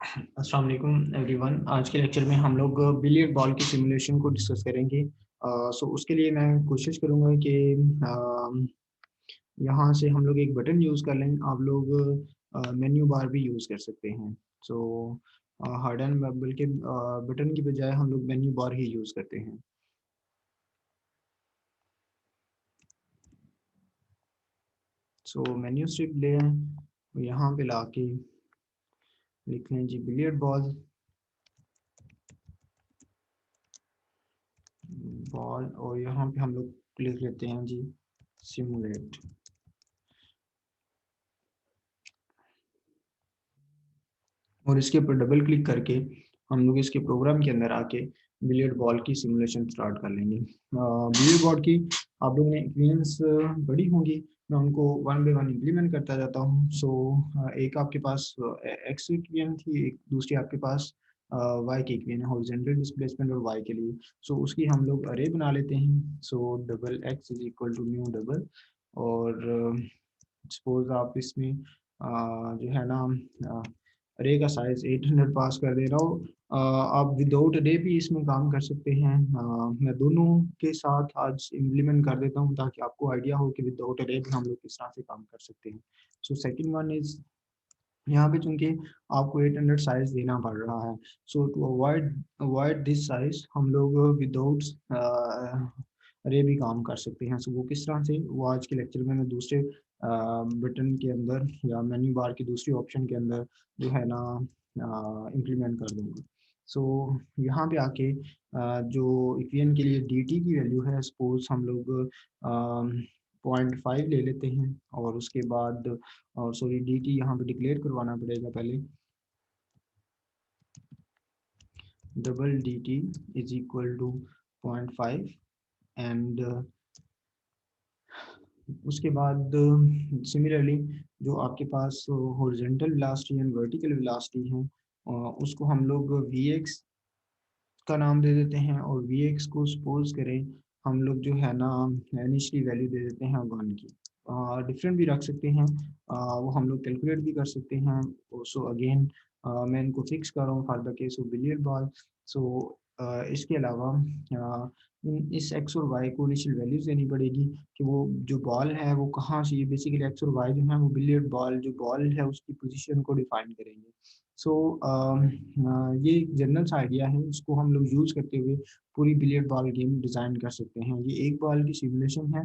अस्सलाम वालेकुम एवरीवन। आज के लेक्चर में हम लोग बिलियर्ड बॉल की सिमुलेशन को डिस्कस करेंगे। सो उसके लिए मैं कोशिश करूँगा कि यहाँ से हम लोग एक बटन यूज़ कर लें। आप लोग मेन्यू बार भी यूज़ कर सकते हैं। सो हार्ड एंड बल्कि बटन की बजाय हम लोग मेन्यू बार ही यूज़ करते हैं। सो मेन्यू स्ट्रिप लें, यहाँ पे लाके लिख लें जी बिलियर्ड बॉल बॉल, और यहाँ पे हम लोग लिख लेते हैं जी सिमुलेट। और इसके ऊपर डबल क्लिक करके हम लोग इसके प्रोग्राम के अंदर आके बिलियर्ड बॉल की सिमुलेशन स्टार्ट कर लेंगे। बिलियर्ड बॉल की आप लोगों ने एक्सपीरियंस बड़ी होंगी, मैं उनको वन बाय वन इम्प्लीमेंट करता जाता हूँ। एक आपके पास एक्स की इक्वेशन थी, एक दूसरी आपके पास वाई की इक्वेशन है, हॉरिजॉन्टल डिस्प्लेसमेंट और वाई के लिए। उसकी हम लोग अरे बना लेते हैं। Double X is equal to new double, और सपोज आप इसमें जो है ना अरे का साइज 800 पास कर दे रहा हूँ। आप विदाउट अरे भी इसमें काम कर सकते हैं। मैं दोनों के साथ आज इम्प्लीमेंट कर देता हूँ ताकि आपको आइडिया हो कि विदाउट अरे भी हम लोग किस तरह से काम कर सकते हैं। सेकंड वन इज, यहाँ पे चूंकि आपको 800 साइज देना पड़ रहा है, to avoid avoid this size हम लोग विदाउट अरे भी काम कर सकते हैं। वो किस तरह से, वो आज के लेक्चर में मैं दूसरे बटन के अंदर या मेन्यू बार की दूसरी ऑप्शन के अंदर जो है ना इम्प्लीमेंट कर दूंगा। यहाँ पे आके जो इक्वेशन के लिए डी टी की वैल्यू है, सपोज हम लोग 0.5 ले लेते हैं, और उसके बाद, और सॉरी डी टी यहाँ पे डिक्लेयर करवाना पड़ेगा पहले। Double D T is equal to 0.5, and उसके बाद सिमिलरली जो आपके पास horizontal velocity and vertical velocity है, उसको हम लोग वी एक्स का नाम दे देते हैं, और वी एक्स को सपोज करें हम लोग जो है ना इनिशियली वैल्यू दे देते हैं 1 की। डिफरेंट भी रख सकते हैं, वो हम लोग कैलकुलेट भी कर सकते हैं। अगेन मैं इनको फिक्स कर रहा हूँ for the case of billiard ball. So इसके अलावा इस एक्स और वाई को इनिशियल वैल्यूज देनी पड़ेगी कि वो जो बॉल है वो कहाँ से, ये बेसिकली एक्स और वाई जो है वो बिलियर्ड बॉल जो बॉल है उसकी पोजीशन को डिफाइन करेंगे। ये एक जनरल सा आइडिया है, इसको हम लोग यूज़ करते हुए पूरी बिलियर्ड बॉल गेम डिज़ाइन कर सकते हैं। ये एक बॉल की सिमुलेशन है,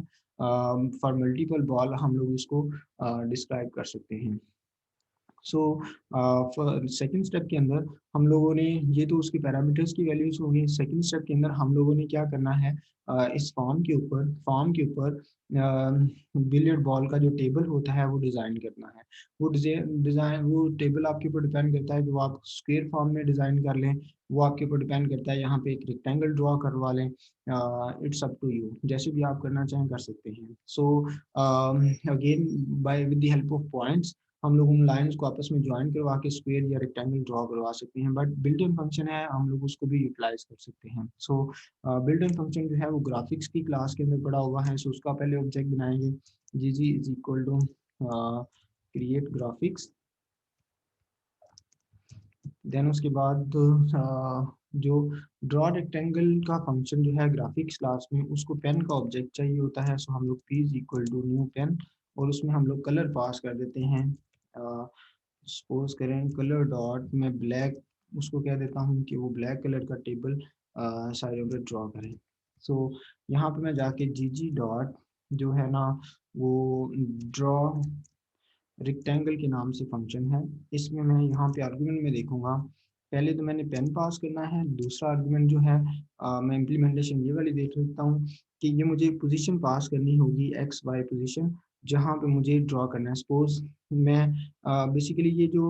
फॉर मल्टीपल बॉल हम लोग इसको डिस्क्राइब कर सकते हैं। सो सेकंड स्टेप के अंदर हम लोगों ने, ये तो उसकी पैरामीटर्स की वैल्यूज होंगी। सेकंड स्टेप के अंदर हम लोगों ने क्या करना है, इस फॉर्म के ऊपर बिलियर्ड बॉल का जो टेबल होता है वो डिज़ाइन करना है। वो टेबल आपके ऊपर डिपेंड करता है कि वो आप स्क्वायर फॉर्म में डिज़ाइन कर लें, वो आपके ऊपर डिपेंड करता है यहाँ पे एक रेक्टेंगल ड्रॉ करवा लें। इट्स अप टू यू, जैसे भी आप करना चाहें कर सकते हैं। Again by with the help of points हम लोग उन लाइंस को आपस में ज्वाइन करवा के स्क्वायर या रेक्टेंगल ड्रॉ करवा सकते हैं। बट बिल्ट इन फंक्शन है, हम लोग उसको भी यूटिलाइज कर सकते हैं। बिल्ट इन फंक्शन जो है वो ग्राफिक्स की क्लास के अंदर पड़ा हुआ है। उसका पहले ऑब्जेक्ट बनाएंगे, G G is equal to create graphics. Then उसके बाद जो ड्रॉ रेक्टेंगल का फंक्शन जो है ग्राफिक्स क्लास में, उसको पेन का ऑब्जेक्ट चाहिए होता है। हम लोग P is equal to new pen, और उसमें हम लोग कलर पास कर देते हैं। सपोज करें कलर डॉट में ब्लैक, उसको कह देता हूँ कि वो ब्लैक कलर का टेबल साइड में ड्रॉ करें। यहाँ पे मैं जाके जी जी डॉट जो है ना वो ड्रॉ रेक्टेंगल के नाम से फंक्शन है, इसमें मैं यहाँ पे आर्गुमेंट में देखूंगा। पहले तो मैंने पेन पास करना है, दूसरा आर्गुमेंट जो है मैं इम्प्लीमेंटेशन ये वाली देख लेता हूँ कि ये मुझे पोजीशन पास करनी होगी, एक्स वाई पोजीशन जहाँ पे मुझे ड्रॉ करना है। सपोज मैं बेसिकली ये जो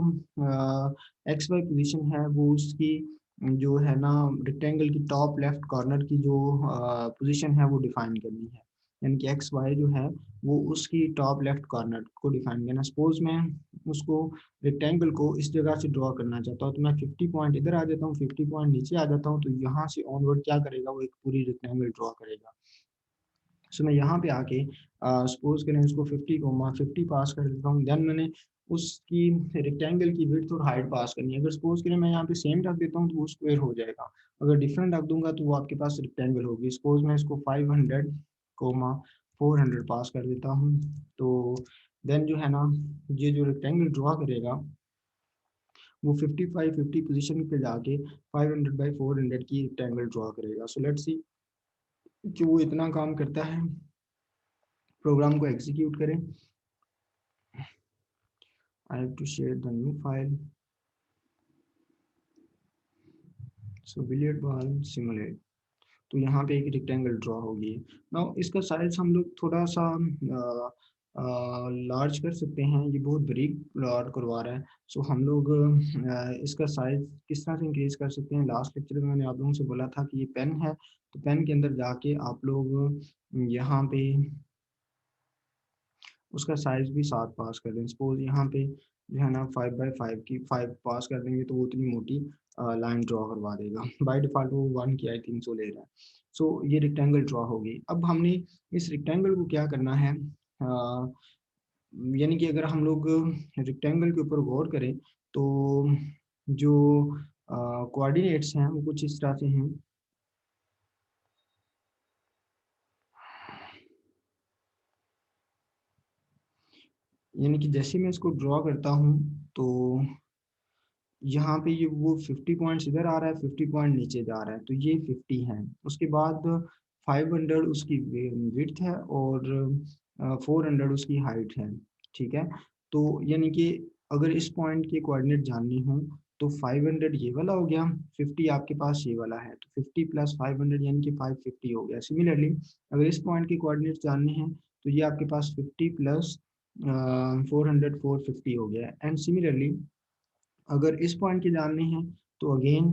एक्स वाई पोजीशन है वो उसकी जो है ना रेक्टेंगल की टॉप लेफ्ट कॉर्नर की जो पोजीशन है वो डिफाइन करनी है, यानी कि एक्स वाई जो है वो उसकी टॉप लेफ्ट कॉर्नर को डिफाइन करना। सपोज मैं उसको रेक्टेंगल को इस जगह से ड्रॉ करना चाहता हूँ, तो मैं 50 पॉइंट इधर आ जाता हूँ, 50 पॉइंट नीचे आ जाता हूँ, तो यहाँ से ऑनवर्ड क्या करेगा, वो एक पूरी रेक्टेंगल ड्रॉ करेगा। मैं यहाँ पे आके सपोज करें इसको 50 पास कर देता हूँ। देन मैंने उसकी रेक्टेंगल की विड्थ और हाइट पास करनी है। अगर सपोज करें मैं यहाँ पे सेम रख देता हूँ तो वो स्क्वायर हो जाएगा, अगर डिफरेंट रख दूंगा तो वो आपके पास रेक्टेंगल होगी। सपोज मैं इसको 500 कोमा 400 पास कर देता हूँ, तो देन जो है ना ये जो रेक्टेंगल ड्रॉ करेगा वो 50 पोजीशन पे जाके 500/400 की रेक्टेंगल ड्रॉ करेगा। सो लेट्स सी कि वो इतना काम करता है। प्रोग्राम को एग्जीक्यूट करें। I have to share the new file. So billiard ball simulate, तो यहाँ पे एक रेक्टेंगल ड्रॉ होगी। नाउ इसका साइज हम लोग थोड़ा सा लार्ज कर सकते हैं, ये बहुत बारीक प्लॉट करवा रहा है। सो हम लोग इसका साइज किस तरह से इंक्रीज कर सकते हैं। लास्ट लेक्चर में मैंने आप लोगों से बोला था कि ये पेन है, तो पेन के अंदर जाके आप लोग यहाँ पे उसका साइज भी 7 पास कर दें। सपोज यहाँ पे जो है ना 5/5 की 5 पास कर देंगे तो वो उतनी मोटी लाइन ड्रॉ करवा देगा। बाय डिफॉल्ट वो 1 की आई थिंक सो ले रहा है। सो ये रेक्टेंगल ड्रॉ होगी। अब हमने इस रेक्टेंगल को क्या करना है, यानी कि अगर हम लोग रेक्टेंगल के ऊपर गौर करें तो जो कोऑर्डिनेट्स हैं वो कुछ इस तरह से हैं। यानी कि जैसे मैं इसको ड्रॉ करता हूँ तो यहाँ पे ये वो 50 पॉइंट्स इधर आ रहा है, 50 पॉइंट नीचे जा रहा है, तो ये 50 है। उसके बाद 500 उसकी विड्थ है और 400 उसकी हाइट है। ठीक है, तो यानी कि अगर इस पॉइंट के कोऑर्डिनेट जानने हो तो 500 ये वाला हो गया, 50 आपके पास ये वाला है, तो 50 + 500 यानी कि 550 हो गया। सिमिलरली अगर इस पॉइंट के कोऑर्डिनेट जानने हैं तो ये आपके पास 50 + 400 450 हो गया। एंड सिमिलरली अगर इस पॉइंट के जानने हैं तो अगेन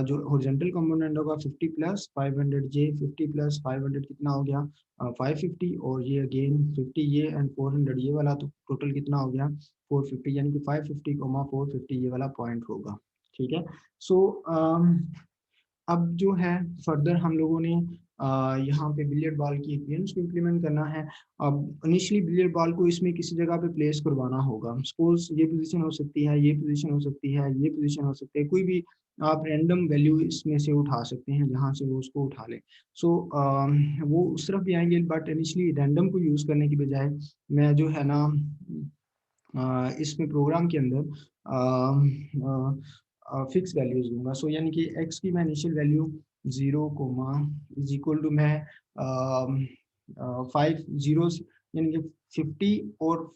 जो हॉरिजॉन्टल कंपोनेंट होगा 50 + 500, ये 50 + 500 कितना हो गया 550, और ये अगेन 50 ये एंड 400 ये वाला, तो टोटल कितना हो गया 450, यानी कि 550, 450 ये वाला पॉइंट होगा। ठीक है, सो अब जो है फर्दर हम लोगों ने यहाँ पे बिलियर्ड बॉल की इक्वेशंस को इम्प्लीमेंट करना है। अब इनिशियली बिलियर्ड बॉल को इसमें किसी जगह पे प्लेस करवाना होगा। सपोज ये पोजीशन हो सकती है, ये पोजीशन हो सकती है, ये पोजीशन हो सकती है, कोई भी आप रैंडम वैल्यू इसमें से उठा सकते हैं जहाँ से वो उसको उठा ले। सो वो उस तरफ भी आएंगे, बट इनिशियली रैंडम को यूज़ करने की बजाय मैं जो है ना इसमें प्रोग्राम के अंदर फिक्स वैल्यूज दूंगा। सो यानी कि x की मैं initial value 0 comma is equal to मैं 5 जीरोस यानी कि 50 और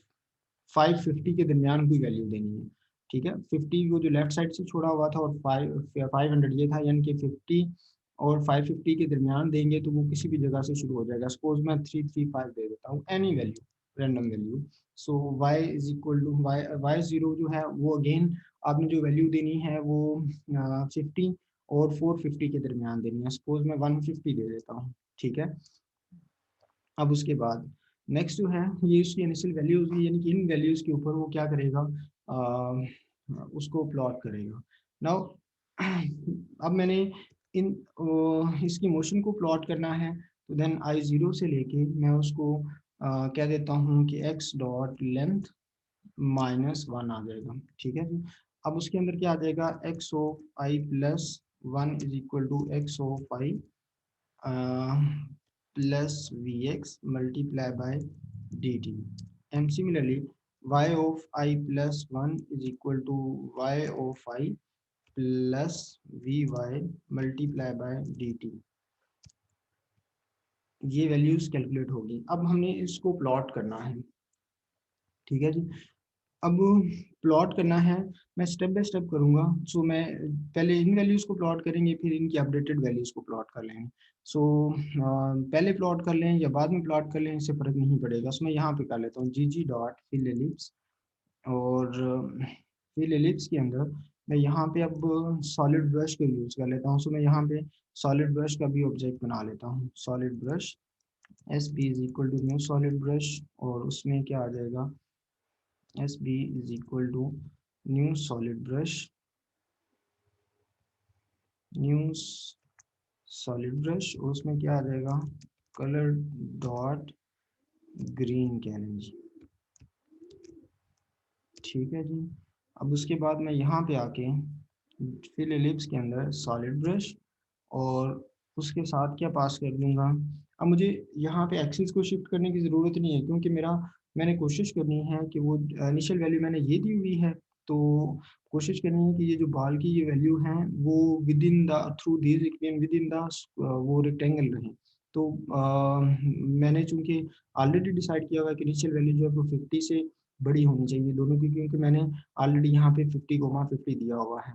550 के दरमियान कोई वैल्यू देनी है। ठीक है, 50 को जो लेफ्ट साइड से छोड़ा हुआ था और 500 ये था, यानी कि 50 और 550 के दरमियान देंगे तो वो किसी भी जगह से शुरू हो जाएगा। सपोज मैं 335 दे देता हूँ, any value, random value. So y is equal to Y zero जो है वो अगेन आपने जो वैल्यू देनी है वो 50 और 450 के दरमियान देनी है। सपोज मैं 150 दे देता हूँ। ठीक है, अब उसके बाद नेक्स्ट जो है ये उसकी इनिशियल वैल्यूज, यानी कि इन वैल्यूज के ऊपर वो क्या करेगा, उसको प्लॉट करेगा। नाउ अब मैंने इन इसकी मोशन को प्लॉट करना है, तो देन I0 से लेके मैं उसको कह देता हूँ कि x डॉट लेंथ -1 आ जाएगा। ठीक है जी, अब उसके अंदर क्या आ जाएगा, x of i + 1 is equal to x of i plus Vx multiply by dt, and similarly y of I plus 1 is equal to y of I plus Vy multiply by dt। ये values calculate होगी। अब हमने इसको plot करना है। ठीक है जी, अब प्लॉट करना है, मैं स्टेप बाय स्टेप करूंगा। सो मैं पहले इन वैल्यूज को प्लॉट करेंगे, फिर इनकी अपडेटेड वैल्यूज को प्लॉट कर लेंगे। सो पहले प्लॉट कर लें या बाद में प्लॉट कर लें इससे फर्क नहीं पड़ेगा। सो मैं यहाँ पे कर लेता हूँ जी डॉट फिल एलिप्स, और फिल एलिप्स के अंदर मैं यहाँ पे अब सॉलिड ब्रश को यूज कर लेता हूँ। सो मैं यहाँ पे सॉलिड ब्रश का भी ऑब्जेक्ट बना लेता हूँ, solid brush S B is equal to new solid brush, और उसमें क्या आ जाएगा SB is equal to new solid brush, new solid brush, और उसमें क्या आ जाएगा कलर डॉट ग्रीन कह लें जी। ठीक है जी। अब उसके बाद मैं यहाँ पे आके फिल एलिप्स के अंदर सॉलिड ब्रश और उसके साथ क्या पास कर दूंगा। अब मुझे यहाँ पे एक्सिस को शिफ्ट करने की ज़रूरत नहीं है, क्योंकि मैंने कोशिश करनी है कि वो इनिशियल वैल्यू मैंने ये दी हुई है, तो कोशिश करनी है कि ये जो बाल की ये वैल्यू है वो with in the through these equation with in the वो रेक्टेंगल रहे। तो मैंने चूंकि ऑलरेडी डिसाइड किया हुआ है कि इनिशियल वैल्यू जो है वो 50 से बड़ी होनी चाहिए दोनों की, क्योंकि मैंने ऑलरेडी यहाँ पे 50,50 दिया हुआ है।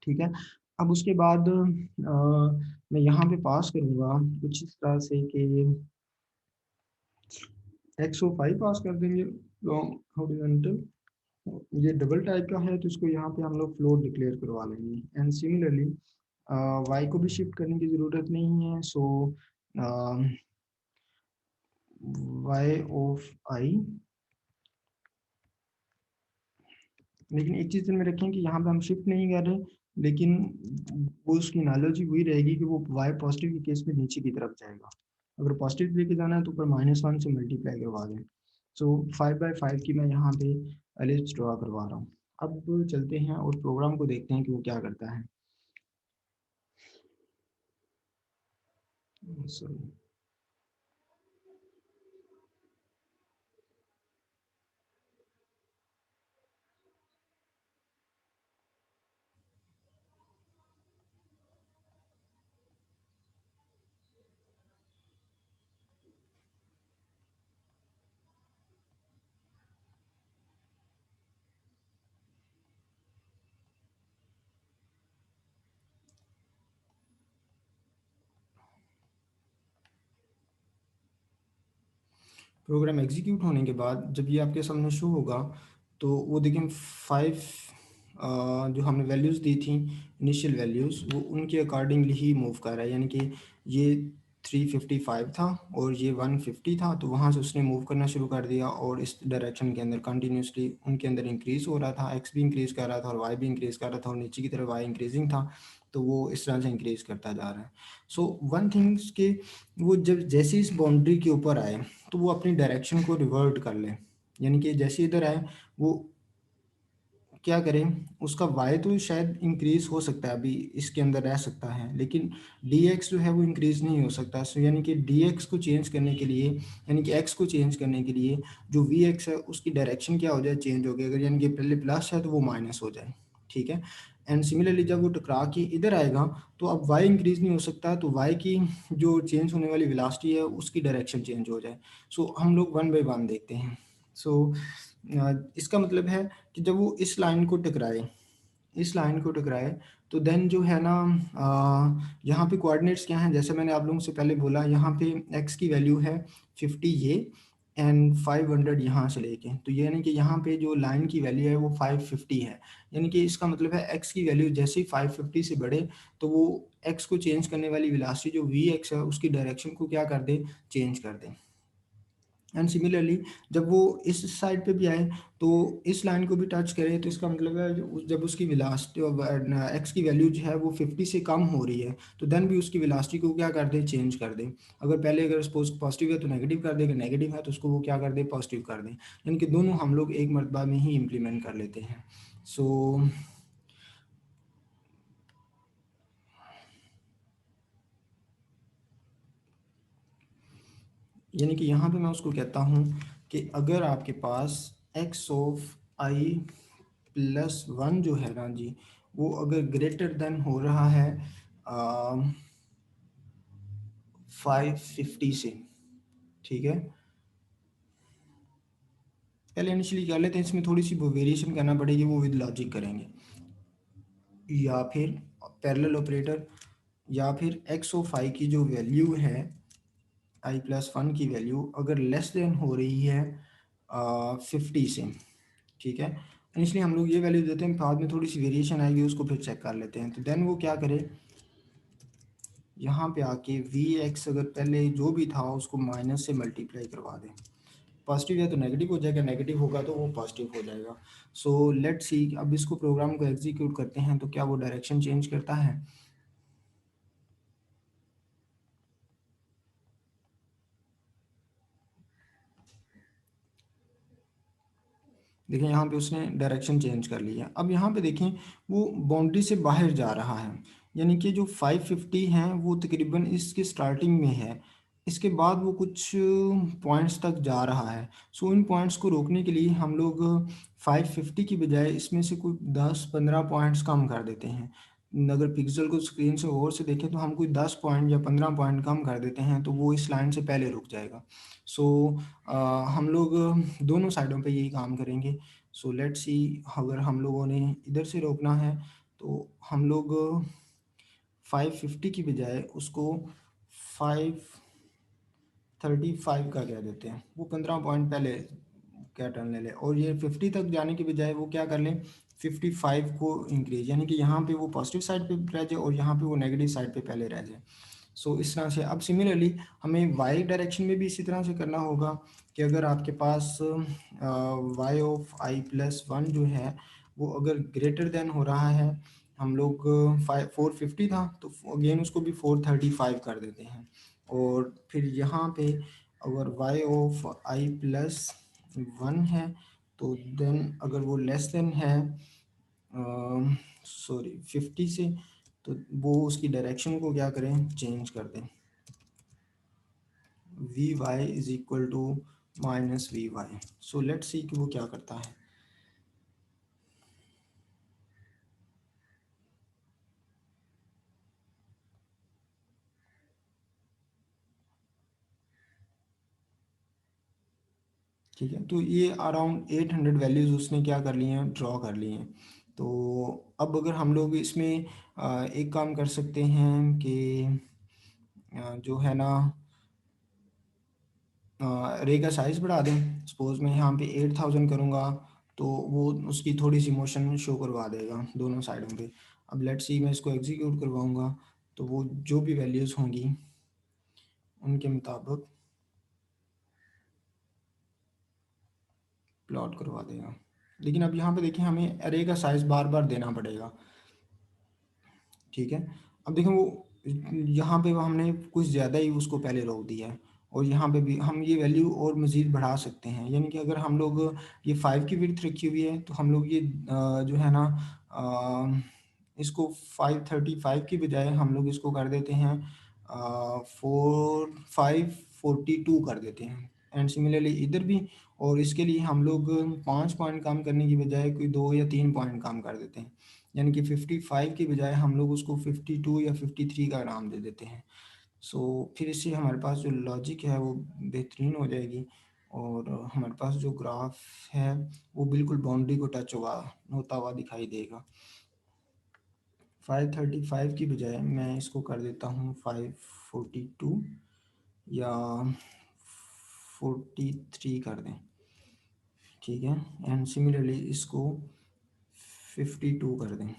ठीक है। अब उसके बाद मैं यहाँ पे पास करूँगा कुछ इस तरह से कि x05 पास कर देंगे लॉन्ग हॉरिजॉन्टल। ये डबल टाइप का है तो इसको यहाँ पे हम लोग फ्लोट डिक्लेयर करवा लेंगे। एंड सिमिलरली y को भी शिफ्ट करने की ज़रूरत नहीं है, सो y ऑफ i। लेकिन एक चीज़ में रखें कि यहाँ पे हम शिफ्ट नहीं कर रहे, लेकिन वो उसकी एनालॉजी वही रहेगी कि वो y पॉजिटिव के केस में नीचे की तरफ जाएगा। अगर पॉजिटिव लेके जाना है तो ऊपर -1 से मल्टीप्लाई करवा दें। सो 5/5 की मैं यहाँ पे एलिप्स ड्रा करवा रहा हूँ। अब चलते हैं और प्रोग्राम को देखते हैं कि वो क्या करता है। सॉरी। प्रोग्राम एग्जीक्यूट होने के बाद जब ये आपके सामने शो होगा तो वो देखें 5 जो हमने वैल्यूज़ दी थी इनिशियल वैल्यूज़ वो उनके अकॉर्डिंगली ही मूव कर रहा है। यानी कि ये 355 था और ये 150 था, तो वहाँ से उसने मूव करना शुरू कर दिया और इस डायरेक्शन के अंदर कंटिन्यूसली उनके अंदर इंक्रीज़ हो रहा था। एक्स भी इंक्रीज़ कर रहा था और वाई भी इंक्रीज़ कर रहा था और नीचे की तरफ वाई इंक्रीजिंग था, तो वो इस तरह से इंक्रीज़ करता जा रहा है। सो वन थिंग्स के वो जब जैसे इस बाउंड्री के ऊपर आए तो वो अपनी डायरेक्शन को रिवर्ट कर ले। यानी कि जैसे इधर आए वो क्या करें, उसका y तो शायद इंक्रीज हो सकता है, अभी इसके अंदर रह सकता है, लेकिन dx जो है वो इंक्रीज नहीं हो सकता। सो यानी कि dx को चेंज करने के लिए, यानी कि x को चेंज करने के लिए जो vx है उसकी डायरेक्शन क्या हो जाए, चेंज हो गई। अगर यानी कि पहले प्लस है तो वो माइनस हो जाए। ठीक है। एंड सिमिलरली जब वो टकरा के इधर आएगा तो अब y इंक्रीज नहीं हो सकता, तो y की जो चेंज होने वाली वेलोसिटी है उसकी डायरेक्शन चेंज हो जाए। सो हम लोग 1 बाय 1 देखते हैं। सो इसका मतलब है कि जब वो इस लाइन को टकराए तो देन जो है ना यहाँ पे कोऑर्डिनेट्स क्या हैं, जैसे मैंने आप लोगों से पहले बोला, यहाँ पे x की वैल्यू है 50 ये एंड 500 यहाँ से लेके, तो ये यानी कि यहाँ पे जो लाइन की वैल्यू है वो 550 है। यानी कि इसका मतलब है x की वैल्यू जैसे ही 550 से बढ़े तो वो x को चेंज करने वाली वेलोसिटी जो vx है उसकी डायरेक्शन को क्या कर दे, चेंज कर दे। एंड सिमिलरली जब वो इस साइड पे भी आए तो इस लाइन को भी टच करे, तो इसका मतलब है जब उसकी वेलोसिटी एक्स की वैल्यू जो है वो 50 से कम हो रही है तो देन भी उसकी वेलोसिटी को क्या कर दे, चेंज कर दे। अगर पहले अगर सपोज पॉजिटिव है तो नेगेटिव कर दे, अगर नेगेटिव है तो उसको वो क्या कर दे, पॉजिटिव कर दे। यानी कि दोनों हम लोग एक मरतबा में ही इम्प्लीमेंट कर लेते हैं। सो यानी कि यहाँ पे मैं उसको कहता हूँ कि अगर आपके पास एक्स ऑफ आई प्लस 1 जो है ना जी, वो अगर ग्रेटर देन हो रहा है 550 से, ठीक है। पहले इनिशियली कर लेते हैं, इसमें थोड़ी सी वो वेरिएशन करना पड़ेगी, वो विद लॉजिक करेंगे। या फिर पैरेलल ऑपरेटर, या फिर एक्स ऑफ आई की जो वैल्यू है आई प्लस 1 की वैल्यू अगर लेस देन हो रही है 50 से, ठीक है। इनिशियली हम लोग ये वैल्यू देते हैं, बाद में थोड़ी सी वेरिएशन आएगी उसको फिर चेक कर लेते हैं। तो देन वो क्या करे, यहाँ पे आके वी एक्स अगर पहले जो भी था उसको माइनस से मल्टीप्लाई करवा दें। पॉजिटिव है तो नेगेटिव हो जाएगा, नेगेटिव होगा तो वो पॉजिटिव हो जाएगा। सो लेट्स सी, अब इसको प्रोग्राम को एग्जीक्यूट करते हैं तो क्या वो डायरेक्शन चेंज करता है। देखिए यहाँ पे उसने डायरेक्शन चेंज कर लिया। अब यहाँ पे देखें वो बाउंड्री से बाहर जा रहा है, यानी कि जो 550 हैं वो तकरीबन इसके स्टार्टिंग में है, इसके बाद वो कुछ पॉइंट्स तक जा रहा है। सो इन पॉइंट्स को रोकने के लिए हम लोग 550 की बजाय इसमें से कोई 10-15 पॉइंट्स कम कर देते हैं। अगर पिक्सल को स्क्रीन से और से देखें तो हम कोई 10 पॉइंट या 15 पॉइंट कम कर देते हैं तो वो इस लाइन से पहले रुक जाएगा। सो हम लोग दोनों साइडों पे यही काम करेंगे। सो लेट्स सी, अगर हम लोगों ने इधर से रोकना है तो हम लोग 550 की बजाय उसको 535 का कह देते हैं, वो 15 पॉइंट पहले क्या टर्न ले ले, और ये 50 तक जाने की बजाय वो क्या कर लें 55 को इंक्रीज, यानी कि यहाँ पे वो पॉजिटिव साइड पे रह जाए और यहाँ पे वो नेगेटिव साइड पे पहले रह जाए। सो इस तरह से अब सिमिलरली हमें वाई डायरेक्शन में भी इसी तरह से करना होगा कि अगर आपके पास Y of I plus one जो है वो अगर ग्रेटर देन हो रहा है, हम लोग 450 था तो अगेन उसको भी 435 कर देते हैं। और फिर यहाँ पे अगर Y of I plus one है तो देन अगर वो लेस देन है सॉरी 50 से, तो वो उसकी डायरेक्शन को क्या करें चेंज कर दें, V Y is equal to minus V Y. So let's see कि वो क्या करता है। ठीक है, तो ये अराउंड 800 वैल्यूज़ उसने क्या कर लिए हैं ड्रॉ कर लिए हैं। तो अब अगर हम लोग इसमें एक काम कर सकते हैं कि जो है ना रे का साइज़ बढ़ा दें। सपोज मैं यहाँ पे 8000 करूँगा तो वो उसकी थोड़ी सी मोशन शो करवा देगा दोनों साइडों पे। अब लेट्स सी मैं इसको एग्जीक्यूट करवाऊँगा तो वो जो भी वैल्यूज़ होंगी उनके मुताबिक प्लॉट करवा देगा। लेकिन अब यहाँ पे देखिए हमें अरे का साइज़ बार बार देना पड़ेगा। ठीक है, अब देखो वो यहाँ पे हमने कुछ ज़्यादा ही उसको पहले रोक दिया है, और यहाँ पे भी हम ये वैल्यू और मज़ीद बढ़ा सकते हैं, यानी कि अगर हम लोग ये 5 की विड्थ रखी हुई है तो हम लोग ये जो है ना इसको 535 की बजाय हम लोग इसको कर देते हैं 542 कर देते हैं। एंड सिमिलरली इधर भी, और इसके लिए हम लोग 5 पॉइंट कम करने की बजाय कोई 2 या 3 पॉइंट कम कर देते हैं, यानी कि 55 की बजाय हम लोग उसको 52 या 53 का नाम दे देते हैं। सो फिर इससे हमारे पास जो लॉजिक है वो बेहतरीन हो जाएगी, और हमारे पास जो ग्राफ है वो बिल्कुल बाउंड्री को टच होता हुआ दिखाई देगा। 535 की बजाय मैं इसको कर देता हूँ 542 या 43 कर दें। ठीक है, एंड सिमिलरली इसको 52 कर दें,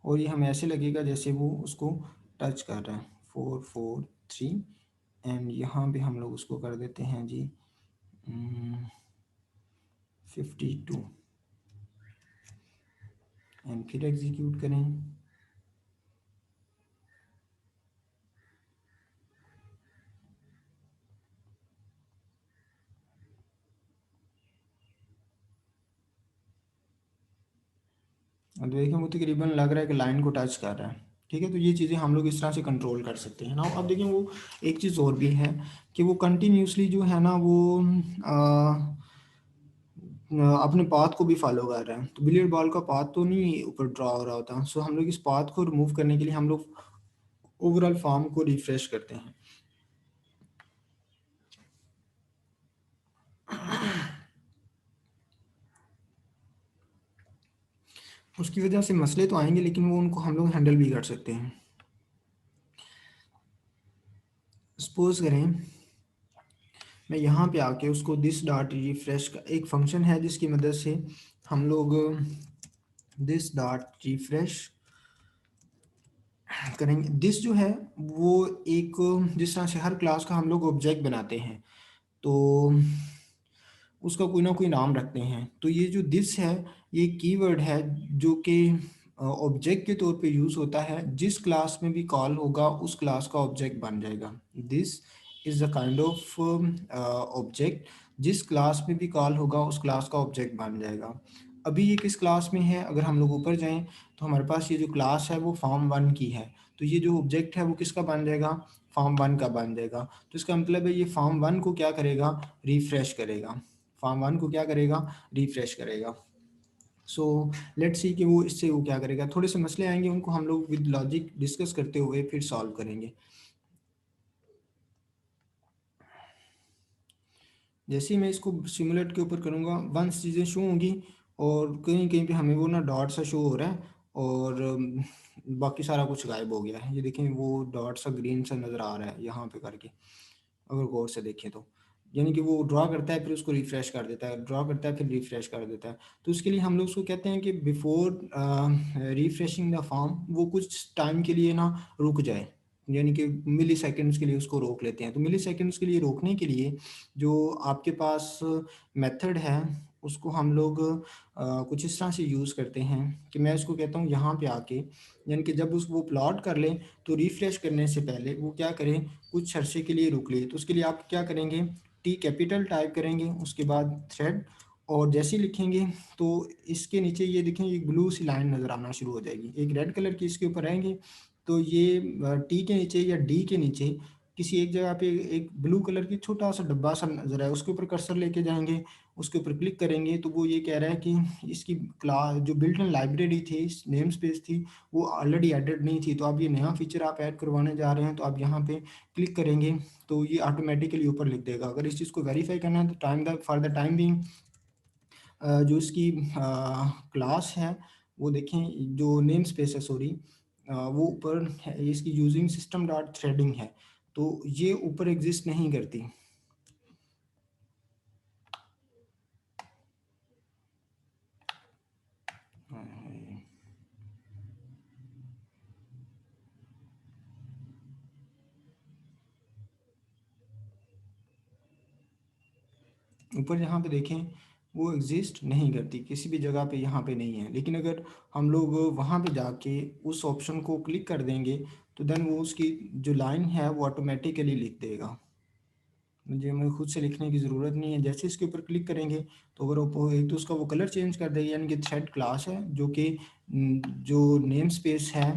और ये हमें ऐसे लगेगा जैसे वो उसको टच कर रहा है 443। एंड यहाँ पे हम लोग उसको कर देते हैं जी 52, एंड फिर एग्जीक्यूट करें। और देखिए वो तकरीबन लग रहा है कि लाइन को टच कर रहा है। ठीक है, तो ये चीज़ें हम लोग इस तरह से कंट्रोल कर सकते हैं ना। अब देखिए वो एक चीज़ और भी है कि वो कंटिन्यूसली जो है ना वो अपने पाथ को भी फॉलो कर रहा है, तो बिलियर्ड बॉल का पाथ तो नहीं ऊपर ड्रॉ हो रहा होता। सो हम लोग इस पाथ को रिमूव करने के लिए हम लोग ओवरऑल फॉर्म को रिफ्रेश करते हैं। उसकी वजह से मसले तो आएंगे लेकिन वो उनको हम लोग हैंडल भी कर सकते हैं। सपोज करें मैं यहाँ पे आके उसको दिस डॉट रिफ्रेश का एक फंक्शन है जिसकी मदद से हम लोग दिस डॉट रिफ्रेश करेंगे। दिस जो है वो एक जिस तरह से हर क्लास का हम लोग ऑब्जेक्ट बनाते हैं तो उसका कोई ना कोई नाम रखते हैं, तो ये जो दिस है ये कीवर्ड है जो कि ऑब्जेक्ट के तौर पे यूज़ होता है, जिस क्लास में भी कॉल होगा उस क्लास का ऑब्जेक्ट बन जाएगा। This is a kind of object जिस क्लास में भी कॉल होगा उस क्लास का ऑब्जेक्ट बन जाएगा। अभी ये किस क्लास में है, अगर हम लोग ऊपर जाएँ तो हमारे पास ये जो क्लास है वो फॉर्म 1 की है। तो ये जो ऑब्जेक्ट है वो किसका बन जाएगा, फॉर्म 1 का बन जाएगा। तो इसका मतलब है ये फॉर्म 1 को क्या करेगा, रिफ्रेश करेगा। फॉर्म 1 को क्या करेगा, रिफ्रेश करेगा। सो लेट्स सी कि वो इससे वो क्या करेगा। थोड़े से मसले आएँगे, उनको हम लोग विद लॉजिक डिस्कस करते हुए फिर सॉल्व करेंगे। जैसे ही मैं इसको सिमुलेट के ऊपर करूँगा, वंस चीज़ें शो होंगी और कहीं-कहीं पे हमें वो ना डॉट सा शो हो रहा है और बाकी सारा कुछ गायब हो गया है। ये देखें वो डॉट सा ग्रीन सा नज़र आ रहा है यहाँ पे करके, अगर गौर से देखें तो। यानी कि वो ड्रा करता है फिर उसको रिफ्रेश कर देता है, ड्रा करता है फिर रिफ्रेश कर देता है। तो उसके लिए हम लोग उसको कहते हैं कि बिफोर रिफ्रेशिंग द फॉर्म वो कुछ टाइम के लिए ना रुक जाए, यानी कि मिली सेकेंड्स के लिए उसको रोक लेते हैं। तो मिली सेकेंड्स के लिए रोकने के लिए जो आपके पास मेथड है उसको हम लोग कुछ इस तरह से यूज़ करते हैं कि मैं इसको कहता हूँ यहाँ पे आके, यानी कि जब उस वो प्लॉट कर लें तो रिफ्रेश करने से पहले वो क्या करें, कुछ अरसे के लिए रुक लिए। तो उसके लिए आप क्या करेंगे, टी कैपिटल टाइप करेंगे, उसके बाद थ्रेड, और जैसे ही लिखेंगे तो इसके नीचे ये देखें एक ब्लू सी लाइन नज़र आना शुरू हो जाएगी, एक रेड कलर की इसके ऊपर रहेंगे। तो ये टी के नीचे या डी के नीचे किसी एक जगह पे एक ब्लू कलर की छोटा सा डब्बा सा नज़र आए, उसके ऊपर कर्सर लेके जाएंगे, उसके ऊपर क्लिक करेंगे तो वो ये कह रहा है कि इसकी क्लास जो बिल्ट इन लाइब्रेरी थी, नेम स्पेस थी, वो ऑलरेडी एडेड नहीं थी। तो अब ये नया फीचर आप ऐड करवाने जा रहे हैं तो आप यहाँ पे क्लिक करेंगे तो ये ऑटोमेटिकली ऊपर लिख देगा। अगर इस चीज़ को वेरीफाई करना है तो फॉर द टाइम बिंग जो इसकी क्लास है वो देखें, जो नेम स्पेस है सॉरी, वो ऊपर है, इसकी यूजिंग सिस्टम डॉट थ्रेडिंग है, तो ये ऊपर एग्जिस्ट नहीं करती। ऊपर यहाँ पे देखें वो एग्जिस्ट नहीं करती, किसी भी जगह पे यहाँ पे नहीं है। लेकिन अगर हम लोग वहाँ पे जाके उस ऑप्शन को क्लिक कर देंगे तो देन वो उसकी जो लाइन है वो ऑटोमेटिकली लिख देगा, मुझे हमें खुद से लिखने की ज़रूरत नहीं है। जैसे इसके ऊपर क्लिक करेंगे तो अगर वो एक तो उसका वो कलर चेंज कर देगा, यानी कि थ्रेड क्लास है जो कि जो नेम स्पेस है,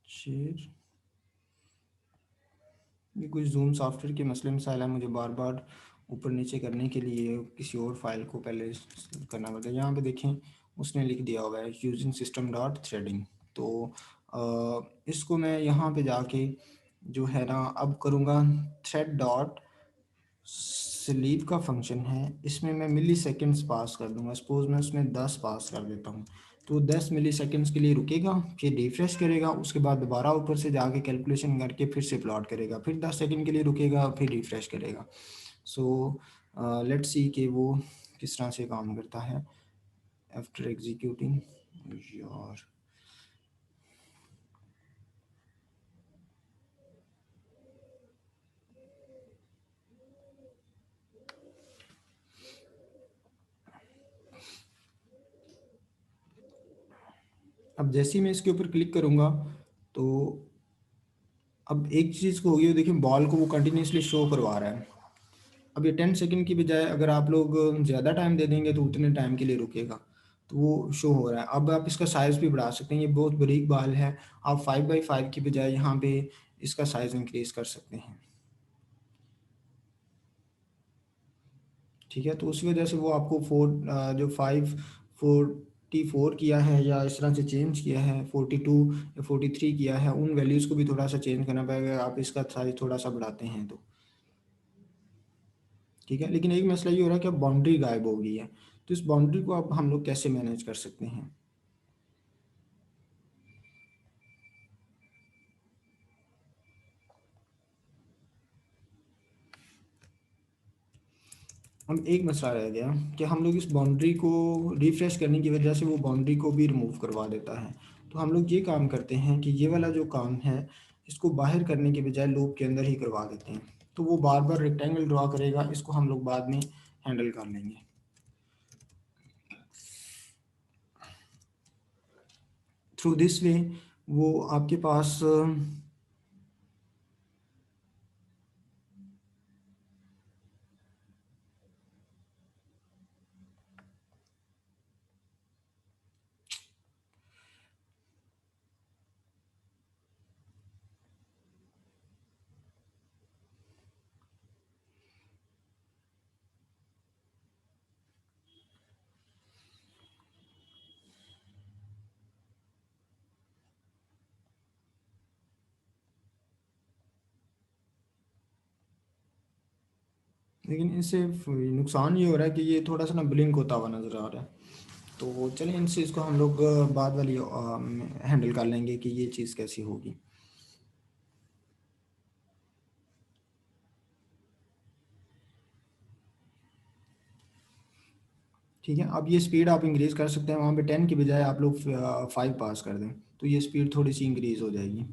शेर, ये कुछ जूम सॉफ्टवेयर के मसले मसाइल है, मुझे बार बार ऊपर नीचे करने के लिए किसी और फाइल को पहले करना पड़ता है। यहाँ पे देखें उसने लिख दिया हुआ है यूजिंग सिस्टम डॉट थ्रेडिंग। तो इसको मैं यहाँ पे जाके जो है ना अब करूँगा थ्रेड डॉट स्लीप का फंक्शन है, इसमें मैं मिली सेकेंड्स पास कर दूंगा। सपोज मैं उसमें 10 पास कर देता हूँ तो 10 मिली सेकेंड्स के लिए रुकेगा, फिर रिफ्रेश करेगा, उसके बाद दोबारा ऊपर से जाके कैलकुलेशन करके फिर से प्लॉट करेगा, फिर 10 सेकेंड के लिए रुकेगा, फिर रिफ्रेश करेगा। सो लेट्स सी कि वो किस तरह से काम करता है आफ्टर एग्जीक्यूटिंग। यार अब जैसे ही मैं इसके ऊपर क्लिक करूँगा तो अब एक चीज़ को होगी, देखिए बॉल को वो कंटिन्यूसली शो करवा रहा है। अब ये 10 सेकंड की बजाय अगर आप लोग ज़्यादा टाइम दे देंगे तो उतने टाइम के लिए रुकेगा, तो वो शो हो रहा है। अब आप इसका साइज़ भी बढ़ा सकते हैं, ये बहुत बारीक बाल है, आप 5x5 की बजाय यहाँ पे इसका साइज़ इंक्रीज़ कर सकते हैं। ठीक है, तो उसी वजह से वो आपको जो 544 किया है या इस तरह से चेंज किया है, 42 या 43 किया है, उन वैल्यूज़ को भी थोड़ा सा चेंज करना पड़ेगा आप इसका साइज़ थोड़ा सा बढ़ाते हैं तो। ठीक है, लेकिन एक मसला ये हो रहा है कि अब बाउंड्री गायब हो गई है, तो इस बाउंड्री को अब हम लोग कैसे मैनेज कर सकते हैं। अब एक मसला रह गया कि हम लोग इस बाउंड्री को रिफ्रेश करने की वजह से वो बाउंड्री को भी रिमूव करवा देता है। तो हम लोग ये काम करते हैं कि ये वाला जो काम है इसको बाहर करने के बजाय लूप के अंदर ही करवा देते हैं, तो वो बार बार रेक्टेंगल ड्रा करेगा, इसको हम लोग बाद में हैंडल कर लेंगे। थ्रू दिस वे वो आपके पास लेकिन इससे नुकसान ये हो रहा है कि ये थोड़ा सा ना ब्लिंक होता हुआ नज़र आ रहा है। तो चलिए इन चीज़ को हम लोग बाद वाली हैंडल कर लेंगे कि ये चीज़ कैसी होगी। ठीक है, अब ये स्पीड आप इंक्रीज़ कर सकते हैं, वहाँ पे 10 की बजाय आप लोग 5 पास कर दें तो ये स्पीड थोड़ी सी इंक्रीज़ हो जाएगी।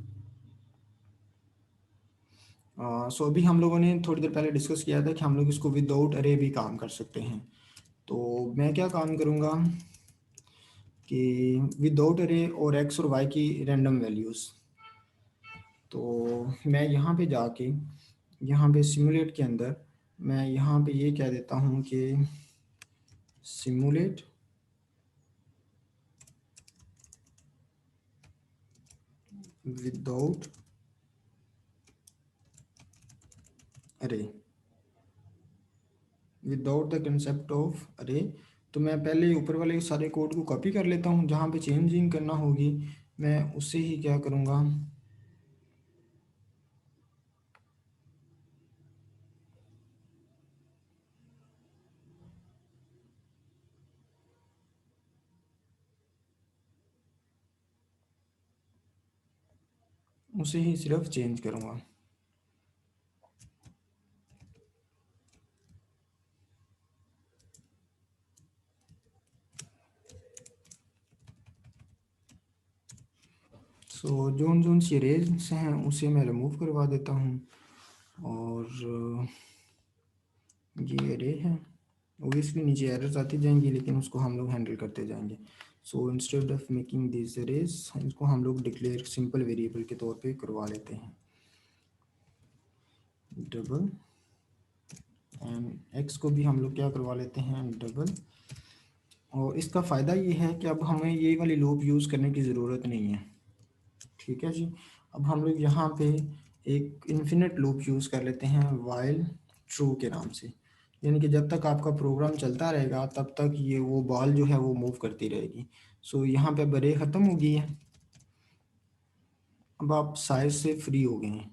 सो अभी हम लोगों ने थोड़ी देर पहले डिस्कस किया था कि हम लोग इसको विदाउट अरे भी काम कर सकते हैं। तो मैं क्या काम करूँगा कि विदाउट अरे और एक्स और वाई की रैंडम वैल्यूज़, तो मैं यहाँ पे जाके यहाँ पे सिमुलेट के अंदर मैं यहाँ पे ये कह देता हूँ कि सिमुलेट विदाउट अरे, विदाउट द कंसेप्ट ऑफ अरे। तो मैं पहले ऊपर वाले सारे कोड को कॉपी कर लेता हूँ, जहाँ पे चेंजिंग करना होगी मैं उससे ही क्या करूँगा, उसे ही सिर्फ चेंज करूँगा। सो जोन जोन सी रेंज हैं उसे मैं रिमूव करवा देता हूँ, और ये अरे है, ओबियसली नीचे एरर्स आती जाएंगी लेकिन उसको हम लोग हैंडल करते जाएंगे। So instead of making this arrays इसको हम लोग डिक्लेयर सिंपल वेरिएबल के तौर पे करवा लेते हैं, डबल एंड एक्स को भी हम लोग क्या करवा लेते हैं, डबल। और इसका फ़ायदा ये है कि अब हमें ये वाली लूप यूज़ करने की ज़रूरत नहीं है। ठीक है जी, अब हम लोग यहाँ पे एक इन्फिनिट लूप यूज़ कर लेते हैं वाइल ट्रू के नाम से, यानी कि जब तक आपका प्रोग्राम चलता रहेगा तब तक ये वो बॉल जो है वो मूव करती रहेगी। सो यहाँ पे बरे ख़त्म हो गई है, अब आप साइज से फ्री हो गए हैं।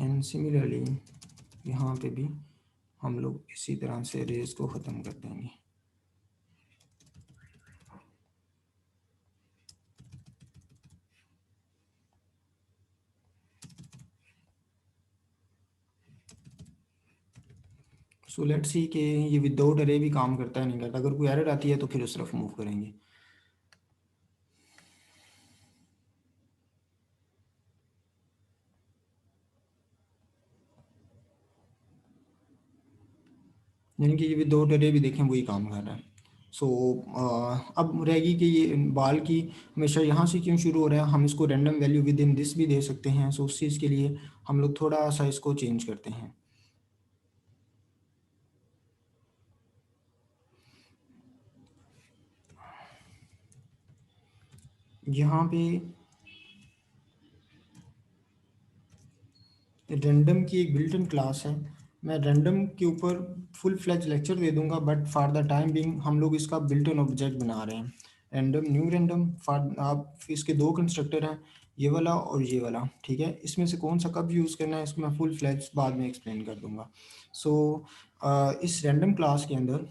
एंड सिमिलरली यहाँ पे भी हम लोग इसी तरह से रेस को ख़त्म कर देंगे। सो लेट्स सी कि ये विदाउट अरे भी काम करता है नहीं करता, अगर कोई एरर आती है तो फिर उस तरफ मूव करेंगे। यानी कि ये विदाउट अरे भी देखें वही काम कर रहा है। सो अब रहेगी कि ये बाल की हमेशा यहाँ से क्यों शुरू हो रहा है, हम इसको random value with in this भी दे सकते हैं। सो उस चीज़ के लिए हम लोग थोड़ा सा इसको चेंज करते हैं। यहाँ पे रैंडम की एक बिल्ट इन क्लास है, मैं रैंडम के ऊपर फुल फ्लैज लेक्चर दे दूंगा, but for the time being हम लोग इसका बिल्ट इन ऑब्जेक्ट बना रहे हैं रैंडम न्यू रैंडम। फॉर आप इसके दो कंस्ट्रक्टर हैं, ये वाला और ये वाला। ठीक है, इसमें से कौन सा कब यूज़ करना है इसको मैं फुल फ्लैज बाद में एक्सप्लेन कर दूंगा। सो इस रैंडम क्लास के अंदर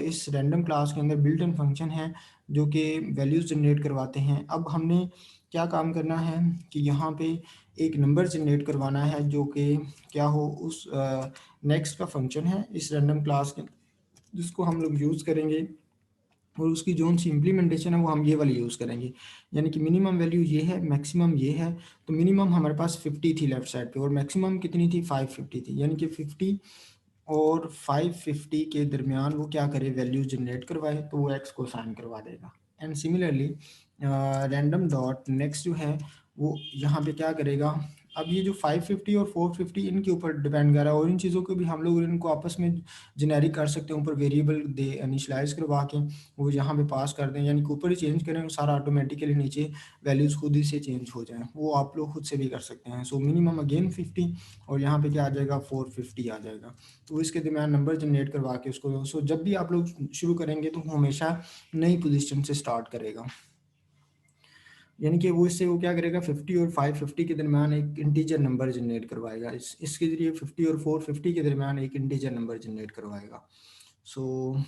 इस रैंडम क्लास के अंदर बिल्ट इन फंक्शन है जो कि वैल्यूज़ जनरेट करवाते हैं। अब हमने क्या काम करना है कि यहाँ पे एक नंबर जनरेट करवाना है जो कि क्या हो, उस नेक्स्ट का फंक्शन है इस रैंडम क्लास के, जिसको हम लोग यूज़ करेंगे। और उसकी जो सी इम्प्लीमेंटेशन है वो हम ये वाली यूज़ करेंगे, यानी कि मिनिमम वैल्यू ये है, मैक्सिमम ये है। तो मिनिमम हमारे पास 50 थी लेफ्ट साइड पे और मैक्सिमम कितनी थी, 550 थी, यानी कि 50 और 550 के दरमियान वो क्या करे, वैल्यू जनरेट करवाए, तो वो एक्स को साइन करवा देगा। And similarly random dot next जो है वो यहाँ पे क्या करेगा, अब ये जो 550 और 450 इनके ऊपर डिपेंड कर रहा है, और इन चीज़ों को भी हम लोग इनको आपस में जेनेरिक कर सकते हैं, ऊपर वेरिएबल दे इनिशलाइज करवा के वो यहाँ पे पास कर दें, यानी कि ऊपर ही चेंज करें, सारा ऑटोमेटिकली नीचे वैल्यूज़ खुद ही से चेंज हो जाए, वो आप लोग खुद से भी कर सकते हैं। सो मिनिमम अगेन 50 और यहाँ पे क्या आ जाएगा 450 आ जाएगा। तो इसके दरमियान नंबर जनरेट करवा के उसको, सो जब भी आप लोग शुरू करेंगे तो वो हमेशा नई पोजीशन से स्टार्ट करेगा, यानी कि वो इससे वो क्या करेगा 50 और 550 के दरमियान एक इंटीजर नंबर जनरेट करवाएगा, इसके जरिए 50 और 450 के दरमियान एक इंटीजर नंबर जनरेट करवाएगा। सो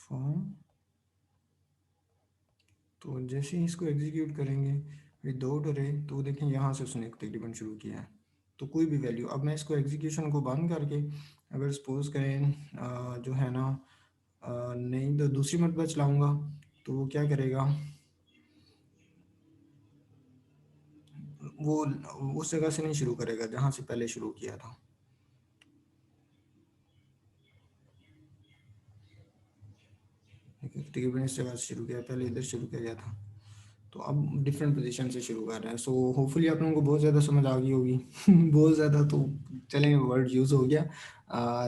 फॉर्म, तो जैसे ही इसको एग्जीक्यूट करेंगे विदाउट अरे, तो देखें यहाँ से उसने तकरीबन शुरू किया है, तो कोई भी वैल्यू, अब मैं इसको एग्जीक्यूशन को बंद करके अगर सपोज करें जो है ना नहीं तो दूसरी मरतबा चलाऊँगा, तो वो क्या करेगा, वो उस जगह से नहीं शुरू करेगा जहाँ से पहले शुरू किया था। तकरीबन इस जगह से शुरू किया, पहले इधर शुरू किया गया था, तो अब डिफरेंट पोजीशन से शुरू कर रहे हैं। सो होपफुली आप लोगों को बहुत ज़्यादा समझ आ गई होगी बहुत ज़्यादा तो चलें, वर्ड यूज़ हो गया,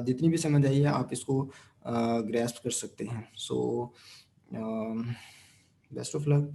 जितनी भी समझ आई है आप इसको ग्रैस्प कर सकते हैं। So best of luck.